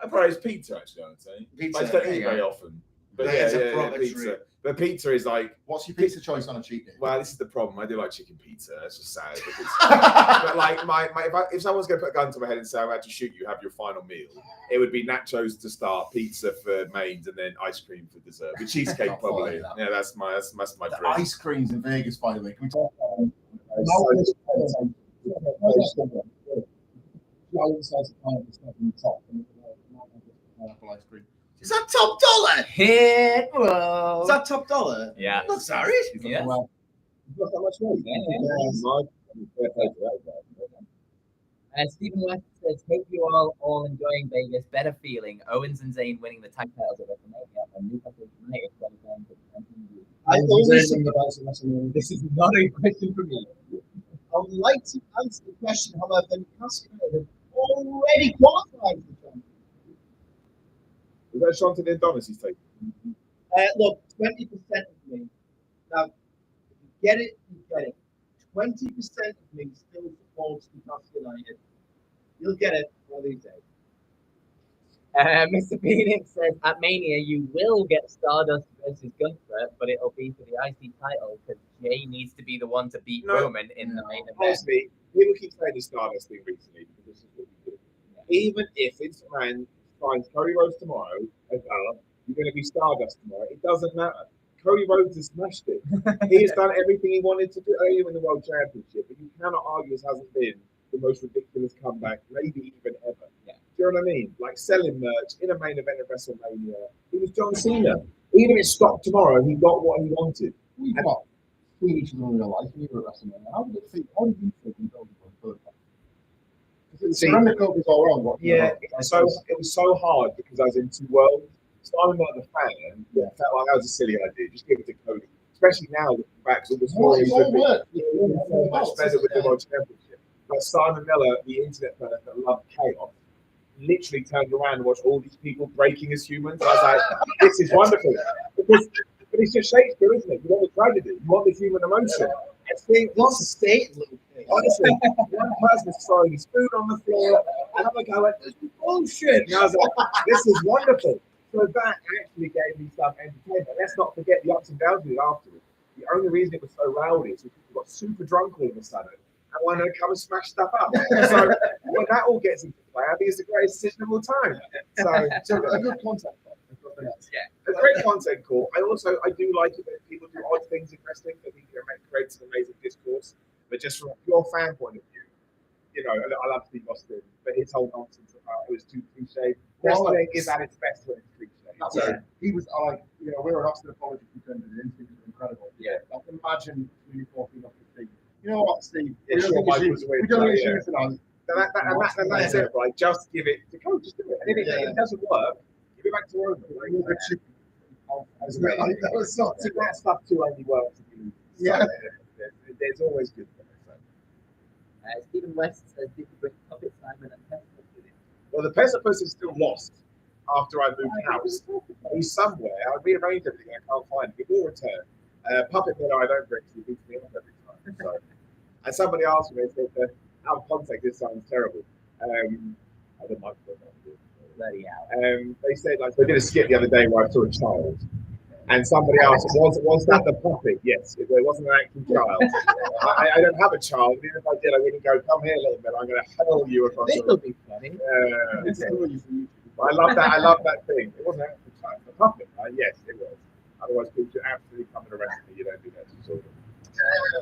Probably is pizza, actually, I would say. Pizza. I just don't eat very often. But That is a proper pizza. treat. But pizza is like, What's your pizza choice on a cheat day? well, this is the problem. I do like chicken pizza. That's just sad. Because, but like, if someone's going to put a gun to my head and say, I'm about to shoot you, have your final meal, it would be nachos to start, pizza for mains, and then ice cream for dessert. The cheesecake, Not probably. following that. Yeah, that's my The dream. ice creams in Vegas, by the way. Can we talk about ice cream? Is that top dollar? Hit roll. Is that top dollar? Yeah. I'm not sorry. Yeah. Stephen West says, hope you all enjoying Vegas. Better feeling. Owens and Zayn winning the tag titles at WrestleMania and Newcastle United qualifying for the This is not a question for me. I would like to answer the question, however, Newcastle United already qualified for the championship. Is that Shanton and Donis he's taking? Look, 20% of me. Now, if you get it, you get it. 20% of me still supports Newcastle United. You'll get it one of these days. Mr. Phoenix says, at Mania, you will get Stardust versus Gunther, but it'll be for the IC title because Jay needs to be the one to beat Roman in the main event. Honestly, people keep saying the Stardust thing recently because this is what we do. Even if Vince McMahon finds Cody Rhodes tomorrow as you're going to be Stardust tomorrow, it doesn't matter. Cody Rhodes has smashed it. He has done everything he wanted to do earlier in the World Championship, but you cannot argue this hasn't been the most ridiculous comeback, maybe even ever. Yeah. Do you know what I mean? Like selling merch in a main event of WrestleMania. It was John Cena. Even if it stopped tomorrow, he got what he wanted. We got seen each other in real life. We were at WrestleMania. How did it feel? How did you feel when Cody won third? Surrender Cody was all around. Yeah, it was so hard because I was in two worlds. So I'm not the fan. Yeah, felt like that was a silly idea. Just give it to Cody. Especially now looking back, all the stories have been much better with the World Championship. But Simon Miller, the internet person that loved chaos, literally turned around and watched all these people breaking as humans. I was like, this is wonderful. But it's just Shakespeare, isn't it? You want the tragedy, you want the human emotion. What's the state, little pig? Honestly, one person was throwing his food on the floor, another guy went, "This is bullshit." And I was like, "This is wonderful." So that actually gave me some entertainment. Let's not forget the ups and downs of it afterwards. The only reason it was so rowdy is because people got super drunk all of a sudden and wanted to come and smash stuff up. So when that all gets into play, I think it's the greatest decision of all time. So a good content. Yeah, a great content call. I do like it that people do odd things in wrestling. I think it creates an amazing discourse. But just from a pure fan point of view, I love Steve Austin, but his whole nonsense about it was too cliche. Wrestling is at its best when it's cliche. He was like, we were an Austin apology for turning it into. It was incredible. Yeah. I can imagine really talking up to Steve. You know what, Steve? We don't need shoes tonight. And that's it, right? Just give it to coach. Just do it. And if it doesn't work, give it back to Roman. That stuff too only works if you. Yeah. There's always good for it. Stephen West says, "Did you bring Puppet Simon and Pestle with him?" Well, the Pestle is still lost after I moved house. He's somewhere. I rearranged everything. I can't find him. He will return. Puppet Miller, I don't bring. He beats me up every time. So. And somebody asked me, they said, "Out of context, this sounds terrible." I don't like it. They said, like, they did a skit the other day where I saw a child. And somebody asked, was that the puppet? Yes, it wasn't an actual child. I don't have a child. Even if I did, I wouldn't go, "Come here, little bit. I'm going to hurl you across the room." This will be funny. I love that. I love that thing. It wasn't an actual child. The puppet, yes, it was. Otherwise, people should absolutely come and arrest me. You don't do that to children.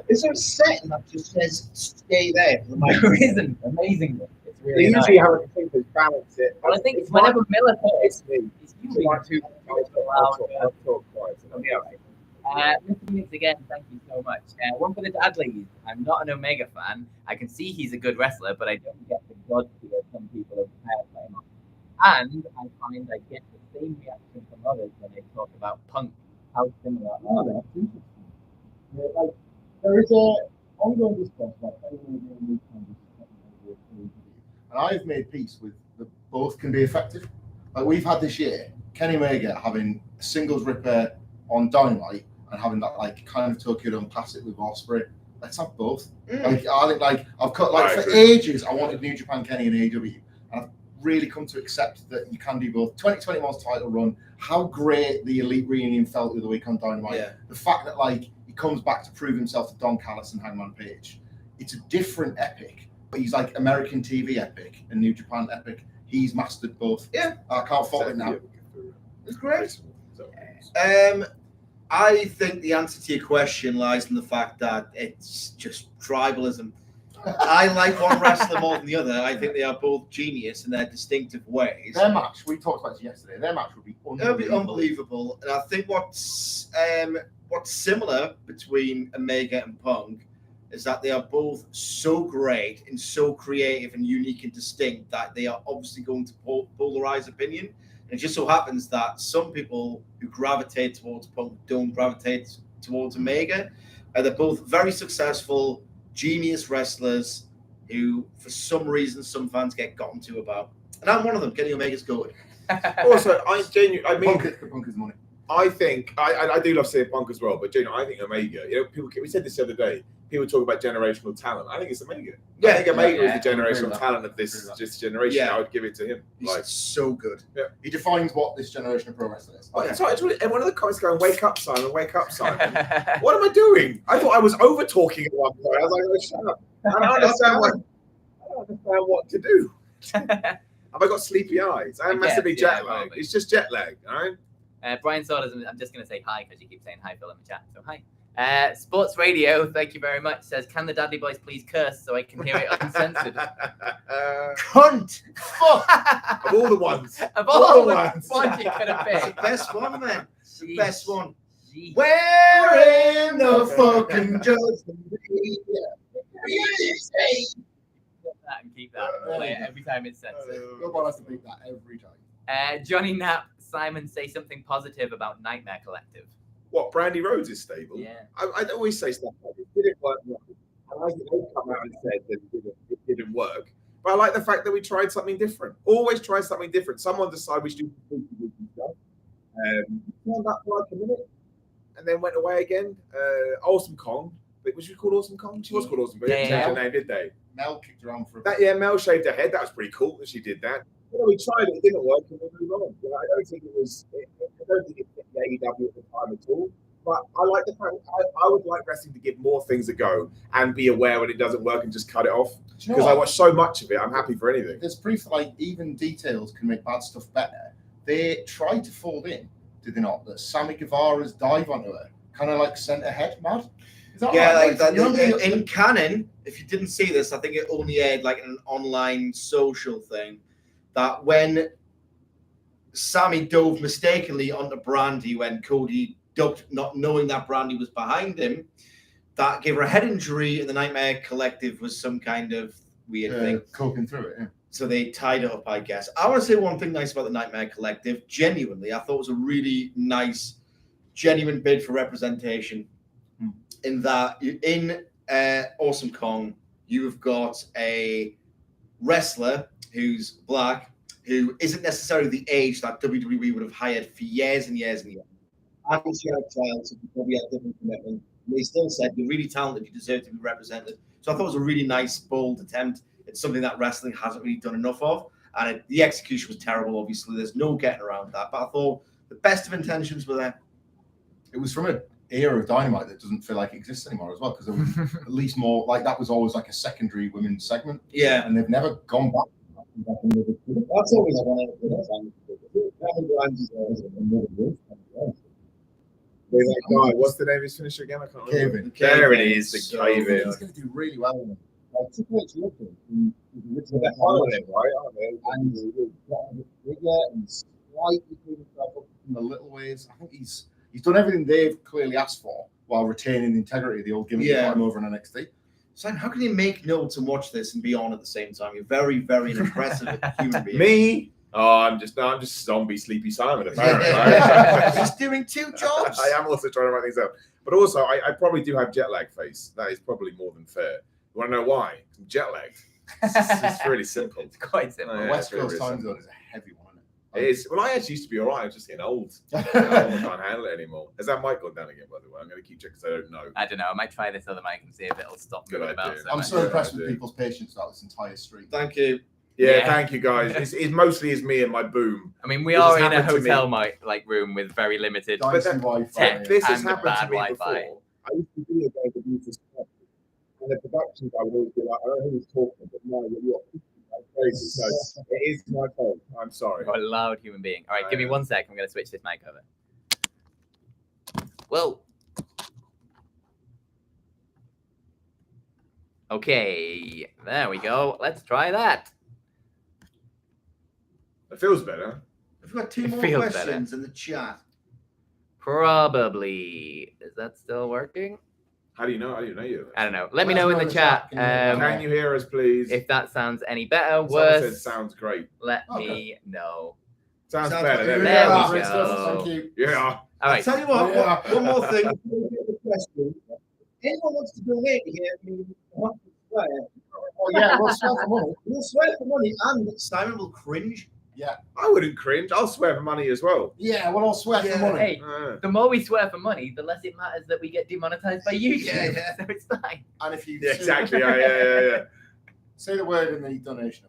Is there a setting that just says "stay there"? There isn't. Amazingly. It's really they usually have a thing to balance it. Well, I think it's whenever Miller it's me. It's usually I'll talk quiet. Mr. Phoenix, again, thank you so much. One for the Dudleys. I'm not an Omega fan. I can see he's a good wrestler, but I don't get the god fear some people have playing on. And I find I get the same reaction from others when they talk about Punk. How similar are they? That's interesting. Like, there is a ongoing discourse about and I've made peace with that both can be effective. Like we've had this year, Kenny Omega having a singles ripper on Dynamite and having that like kind of Tokyo Dome Classic with Ospreay. Let's have both. Like I think like I've cut like for ages I wanted New Japan Kenny and AEW, and I've really come to accept that you can do both. 2021's title run, how great the Elite reunion felt the other week on Dynamite. Yeah. The fact that like he comes back to prove himself to Don Callis and Hangman Page. It's a different epic, but he's like American TV epic and New Japan epic. He's mastered both. Yeah, I can't fault it now. It's great. I think the answer to your question lies in the fact that it's just tribalism. I like one wrestler more than the other. I think they are both genius in their distinctive ways. Their match, we talked about it yesterday. Their match would be unbelievable. And I think what's similar between Omega and Punk is that they are both so great and so creative and unique and distinct that they are obviously going to polarize opinion. And it just so happens that some people who gravitate towards Punk don't gravitate towards Omega. They're both very successful, genius wrestlers who, for some reason, some fans get gotten to about. And I'm one of them. Kenny Omega's good. Also, Punk is money. I think I do love seeing Punk as well, but I think Omega. We said this the other day. People talk about generational talent. I think it's Omega. Yeah, I think Omega is the generational talent of this generation. Yeah. I would give it to him. He's so good. Yeah. He defines what this generation of pro wrestling is. And one of the comments going, "Wake up, Simon! Wake up, Simon!" What am I doing? I thought I was over talking at one point. I was like, "Oh, shut up!" I don't understand what to do. Have I got sleepy eyes? I am massively jet lagged. It's just jet lag, all right? Brian Sawders, I'm just going to say hi because you keep saying hi, Phil, in the chat. So hi. Sports Radio, thank you very much, says, "Can the Dudley Boys please curse so I can hear it uncensored?" Cunt! Fuck! Of all the ones. Of all the ones you could have picked. The best one, man. The best one. Jeez. Where in the fucking judgment? And keep that. Play it every time it's censored. Nobody has to beat that every time. Johnny Knapp, Simon, say something positive about Nightmare Collective. What, Brandy Rhodes is stable? Yeah. I'd always say stuff like it didn't work. I like that they come out and said that it didn't work. But I like the fact that we tried something different. Always try something different. Someone decided we should do completely different stuff. Turned up for like a minute and then went away again. Awesome Kong But was she called Awesome Kong? She was called Awesome Kong. Yeah, They yeah. changed her name, did they? Mel kicked around for a That, yeah, Mel shaved her head. That was pretty cool that she did that. Well, we tried it. It didn't work, and we moved on. You know, I don't think it was. I don't think it fit the AEW at the time at all. But I like the fact I would like wrestling to give more things a go and be aware when it doesn't work and just cut it off. Because I watch so much of it, I'm happy for anything. There's proof that like even details can make bad stuff better. They tried to fold in, did they not? That Sammy Guevara's dive onto her kind of like sent her head mad. Is that Yeah, right? like that. In canon, if you didn't see this, I think it only aired like an online social thing. That when Sammy dove mistakenly onto Brandy when Cody ducked, not knowing that Brandy was behind him, that gave her a head injury, and the Nightmare Collective was some kind of weird thing. Coking through it, yeah. So they tied it up, I guess. I want to say one thing nice about the Nightmare Collective. Genuinely, I thought it was a really nice, genuine bid for representation. In that, in Awesome Kong, you've got a wrestler who's black, who isn't necessarily the age that WWE would have hired for years and years and years. And she had a child, so she probably had different commitment. And they still said, you're really talented, you deserve to be represented. So I thought it was a really nice, bold attempt. It's something that wrestling hasn't really done enough of. And the execution was terrible, obviously. There's no getting around that. But I thought the best of intentions were there. It was from an era of Dynamite that doesn't feel like it exists anymore as well, because there was at least more, like that was always like a secondary women's segment. Yeah. And they've never gone back. That's always one of That guy, what's the name of his finisher again? I can't remember. Kevin. There it is, the So Kevin. He's going to do really well in it. Like, Triple H looked at him. They're following him, right? Aren't they? And he's gotten bigger and slightly cleaned himself up. In the little ways, I think he's done everything they've clearly asked for while retaining the integrity of the old gimmick that got him over in NXT. Simon, how can you make notes and watch this and be on at the same time? You're very, very impressive human being. Me? Oh, I'm just zombie Sleepy Simon, apparently. He's doing two jobs. I am also trying to write things out. But also, I probably do have jet lag face. That is probably more than fair. You want to know why? I'm jet lagged. It's really simple. It's quite simple. The West Coast time zone is a heavy one, It is. Well, I actually used to be all right. I'm just getting old. I can't handle it anymore. Has that mic gone down again, by the way? I'm going to keep checking because I don't know. I don't know. I might try this other mic and see if it'll stop Good moving about. idea. I'm much. so impressed with people's patience throughout this entire street. Thank you. Yeah, thank you, guys. It's mostly is me and my boom. I mean, we This are has in a happened to hotel like room with very limited. Dicey that- Wi-Fi. tech. This has And happened bad to me Wi-Fi. before. I used to be a guy that used to stop. And the productions, I would always be like, I don't know who's talking, but no, you're crazy. So it is my fault. I'm sorry. You're a loud human being. All right, give me 1 sec. I'm going to switch this mic over. Whoa. Okay, there we go. Let's try that. It feels better. We've got two It more feels questions in the chat. Probably. Is that still working? How do you know? How do you know you? I don't know. Let me know in the chat Can you hear us, please? if that sounds any better, Someone worse. said sounds great. Let me know. Sounds Sounds better. like There There we we go. go. Thank you. Yeah. All I'll right. tell you what, Yeah. one more thing. Before we get the question, anyone wants to donate here, want to swear? Oh, yeah, we'll swear for money. We'll swear for money, and Simon will cringe. I wouldn't cringe. I'll swear for money as well. Yeah, well, I'll swear for money. Hey, Uh, the more we swear for money, the less it matters that we get demonetized by YouTube. Yeah. So it's fine. And if you yeah, exactly. Yeah. say the word in the donation.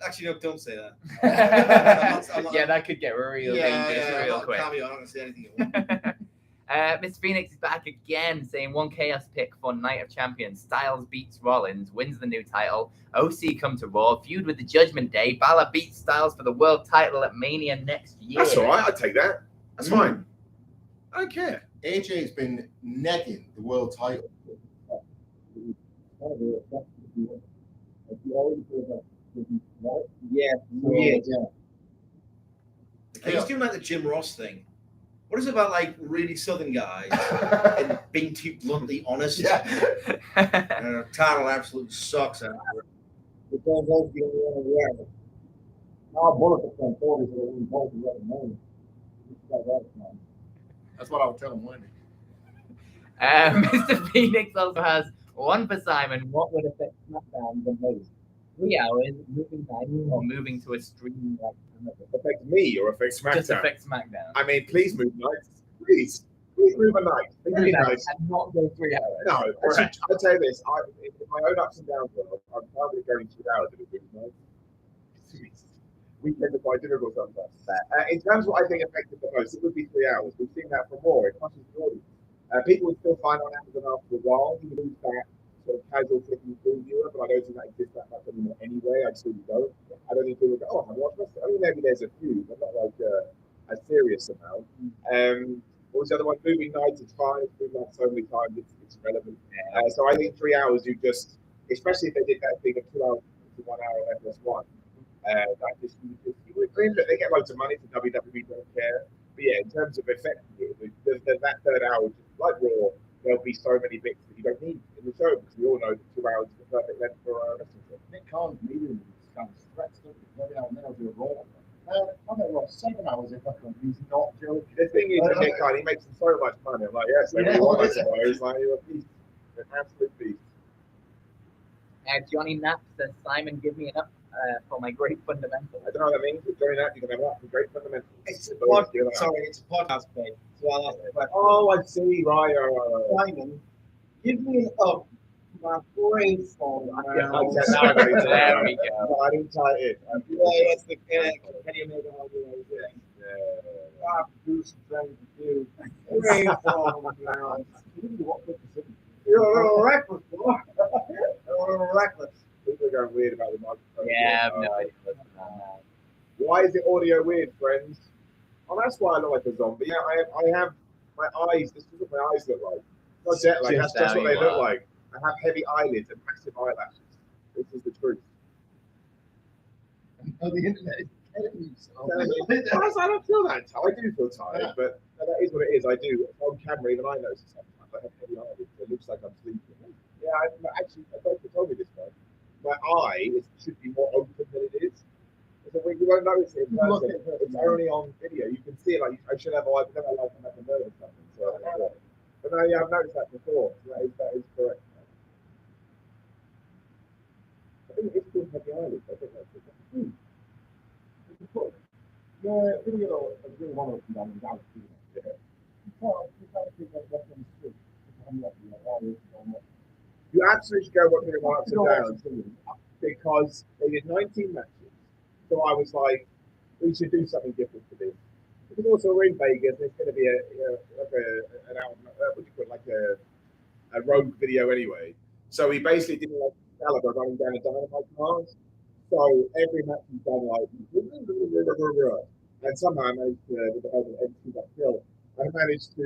Actually, no, don't say that. I'm not- Yeah, that could get real dangerous I'm real not quick. cameo, I'm not going to say anything. You want. Mr. Phoenix is back again, saying one chaos pick for Night of Champions. Styles beats Rollins, wins the new title. OC come to Raw, feud with the Judgment Day. Balor beats Styles for the world title at Mania next year. That's all right. I'd take that. That's fine. I don't care. AJ's been negging the world title. Yeah. He's doing like the Jim Ross thing. What is it about like really southern guys and being too bluntly honest? Yeah. Title absolutely sucks. Our bullet from 40 so we both let him know. That's what I would tell him, Wendy. Mr. Phoenix also has one for Simon. What would affect SmackDown the most? 3 hours, moving time, or moving to a stream like Affect me or affect SmackDown? just affect SmackDown. I mean, please move nights. Please. Please move a night. Please nice. And not go 3 hours. No, actually, I'll tell you this. In my own ups and downs, I'm probably going 2 hours at a good night. Weekends are quite difficult sometimes. In terms of what I think affected the most, it would be 3 hours. We've seen that for more. It crushes the audience. People would still find on Amazon after a while. You lose that sort of casual clicking through viewer, but I don't think that exists that much anymore anyway. I truly don't. I don't think people go, oh, I've watched this. I mean, maybe there's a few, but not like a serious amount. What was the other one? Movie nights, it's fine. It's been like so many times, it's relevant. So I think 3 hours, you just, especially if they did that thing of 2 hours to 1 hour FS1, that just, they get loads of money for WWE, don't care. But yeah, in terms of effect, that third hour, like Raw, there'll be so many bits that you don't need in the show because we all know that 2 hours is the perfect length for a wrestling show. Nick Khan's medium is kind of stretched up. Every now and then I'll do a Raw. I don't know, 7 hours if I can. He's not joking. The thing is, with Nick Khan, he makes so much money. I'm like, yes, everyone I suppose. Like, you're a beast, an absolute beast. Johnny Knapp says, Simon, give me enough for my great fundamentals. I don't know what that means, but Johnny Knapp, you can have that for great fundamentals. It's a podcast page. So I'll ask the question. Oh, I see. Right. Simon, give me an up. My brain's falling around. There we go. No, I didn't tie it in. Yeah, that's the Kenny Omega audio. I do some things to do. Brain's falling around. You're a little reckless, boy. You're a little reckless. People are going weird about the microphone. Yeah, I have no idea. Why is it audio weird, friends? Oh, that's why I look like a zombie. Yeah, I have my eyes. This is what my eyes look like. Not jet lag. That's just what they look like. I have heavy eyelids and massive eyelashes. This is the truth. Oh, the internet is killing me. I don't feel that tired. I do feel tired, but that is what it is. I do. On camera, even I notice it sometimes. I have heavy eyelids. It looks like I'm sleeping. Yeah, actually, a doctor told me this time. My eye should be more open than it is. So you won't notice it in person. It's only on video. You can see it. Like I should have a like I'm at the nerve or something. So, but no, yeah, I've noticed that before. So that is correct. I think it's called heavy eyelids. I think that's it. Yeah, video is really one of them down. Yeah. You absolutely should go watching it one ups and downs because they did 19 matches. So I was like, we should do something different for this. Because also we're in Vegas, there's going to be a rogue video anyway. So we basically did like Caliber running down a dynamite cars. So every match we've done like, and somehow I managed to, with the help of everything that hill, I managed to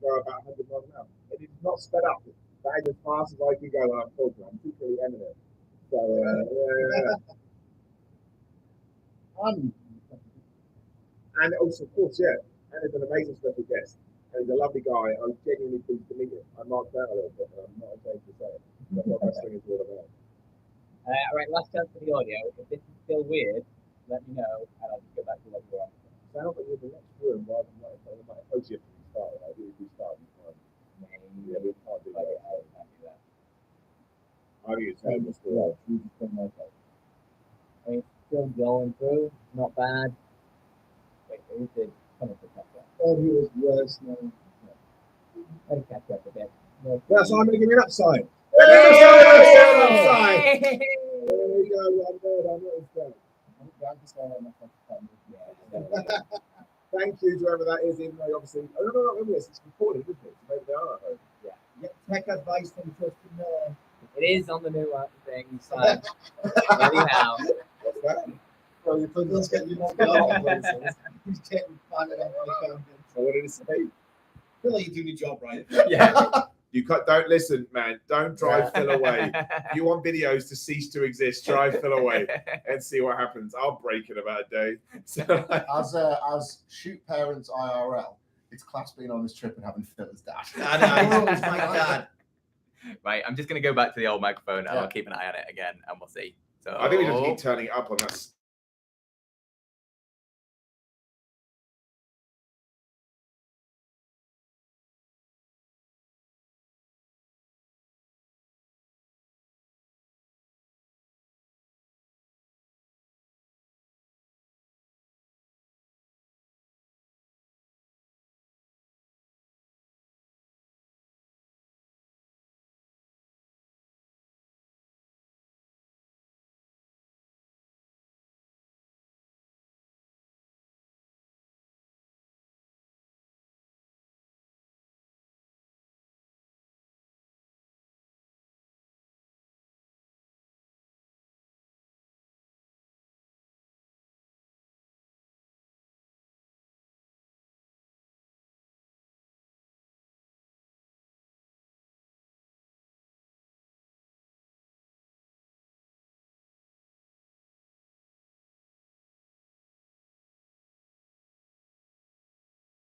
go about 100 miles an hour. It is not sped up. That is as fast as I can go when I'm talking. I'm too pretty eminent. So and also, of course, and he's an amazing special guest. And he's a lovely guy. I'm genuinely pleased to meet him. I marked out a little bit, but I'm not ashamed to say it. That's what wrestling is all about. All right, last chance for the audio. If this is still weird, let me know, and I'll just go back to what we were on. Sounds like you're in the next room rather than like my associate started. I really do start in time. Yeah, we can't do that. I think it's terrible still. I mean, still going through, not bad. Wait, who did come up with that? Oh, he was worse now. Let me catch up a bit. Yeah, so I'm going to give you an upside. Hey! There we go. I'm good. I'm good. Thank you to whoever that is, even though obviously, I don't know what it's recorded, isn't it? So maybe they are at home. Yeah. Tech advice from Justin Miller. It is on the new thing, so anyhow. What's that? Well, you put those get you not places. He's getting funded up by the So what did it say? I feel like you're doing your job right. Yeah. You don't listen, man. Don't drive Phil away. If you want videos to cease to exist, drive Phil away and see what happens. I'll break in about a day. So, as shoot parents IRL, it's class being on this trip and having Phil as dad. I know, it's my dad. Right, I'm just going to go back to the old microphone and I'll keep an eye on it again and we'll see. So I think we just keep turning it up on us.